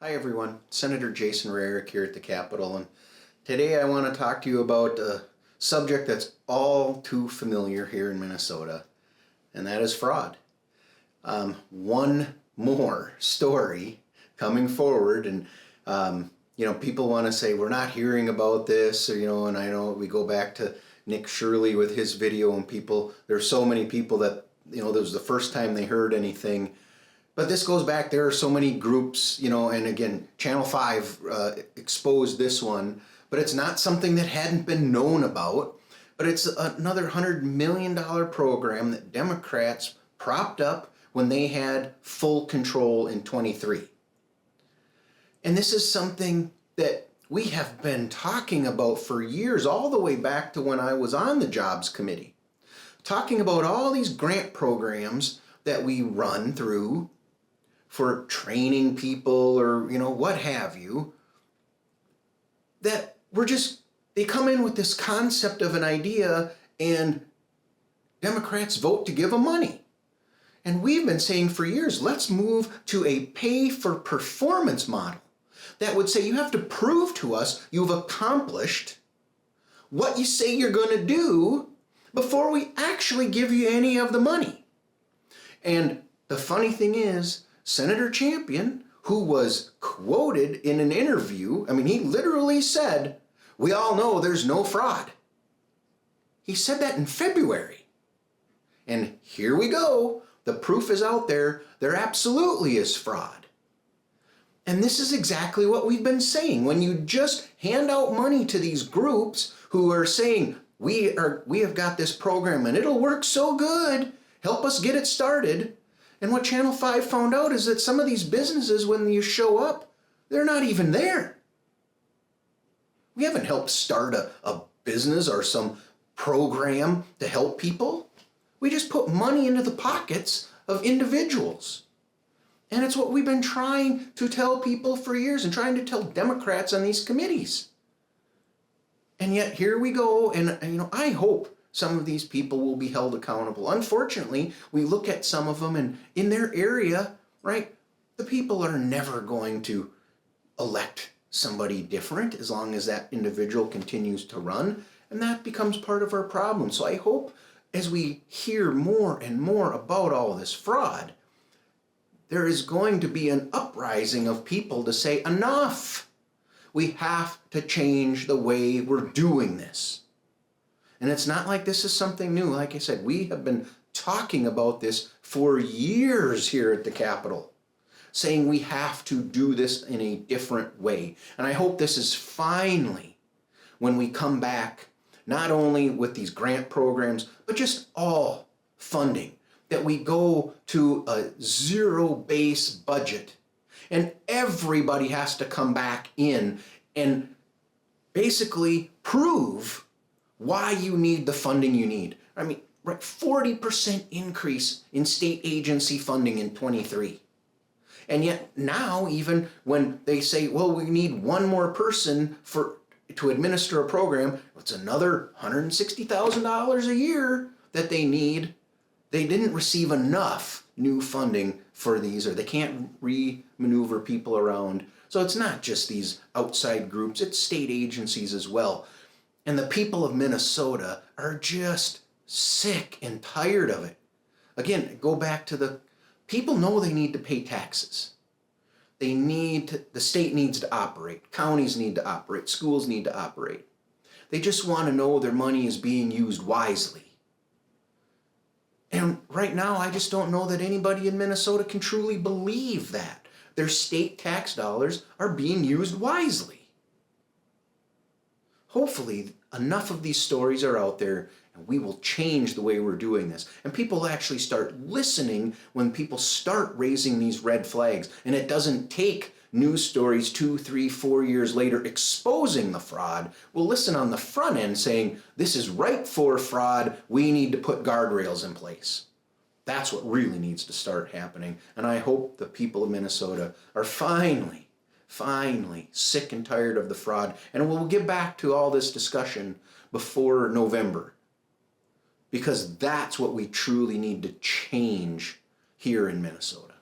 Hi everyone, Senator Jason Rarick here at the Capitol, and today I want to talk to you about a subject that's all too familiar here in Minnesota, and that is fraud. One more story coming forward, and people want to say we're not hearing about this, and I know we go back to Nick Shirley with his video, and there's so many people that, that was the first time they heard anything. But this goes back, there are so many groups, and again, Channel 5 exposed this one, but it's not something that hadn't been known about. But it's another $100 million program that Democrats propped up when they had full control in 23. And this is something that we have been talking about for years, all the way back to when I was on the Jobs Committee, talking about all these grant programs that we run through for training people or, what have you, that they come in with this concept of an idea and Democrats vote to give them money. And we've been saying for years, let's move to a pay-for-performance model that would say you have to prove to us you've accomplished what you say you're going to do before we actually give you any of the money. And the funny thing is, Senator Champion, who was quoted in an interview, he literally said, "We all know there's no fraud." He said that in February. And here we go. The proof is out there. There absolutely is fraud. And this is exactly what we've been saying. When you just hand out money to these groups who are saying, we have got this program and it'll work so good, help us get it started. And what Channel 5 found out is that some of these businesses, when you show up, they're not even there. We haven't helped start a business or some program to help people. We just put money into the pockets of individuals. And it's what we've been trying to tell people for years and trying to tell Democrats on these committees. And yet here we go, and I hope some of these people will be held accountable. Unfortunately, we look at some of them, and in their area, right, the people are never going to elect somebody different as long as that individual continues to run, and that becomes part of our problem. So I hope as we hear more and more about all this fraud, there is going to be an uprising of people to say, enough! We have to change the way we're doing this. And it's not like this is something new. Like I said, we have been talking about this for years here at the Capitol, saying we have to do this in a different way. And I hope this is finally, when we come back, not only with these grant programs, but just all funding, that we go to a zero-base budget. And everybody has to come back in and basically prove why you need the funding you need. 40% increase in state agency funding in 23. And yet now, even when they say, well, we need one more person to administer a program, it's another $160,000 a year that they need. They didn't receive enough new funding for these, or they can't re-maneuver people around. So it's not just these outside groups, it's state agencies as well. And the people of Minnesota are just sick and tired of it. Again, go back to the people know they need to pay taxes. The state needs to operate, counties need to operate, schools need to operate. They just want to know their money is being used wisely. And right now, I just don't know that anybody in Minnesota can truly believe that their state tax dollars are being used wisely. Hopefully, enough of these stories are out there and we will change the way we're doing this. And people actually start listening when people start raising these red flags. And it doesn't take news stories 2, 3, 4 years later exposing the fraud. We'll listen on the front end saying, this is ripe for fraud, we need to put guardrails in place. That's what really needs to start happening. And I hope the people of Minnesota are finally sick and tired of the fraud. And we'll get back to all this discussion before November, because that's what we truly need to change here in Minnesota.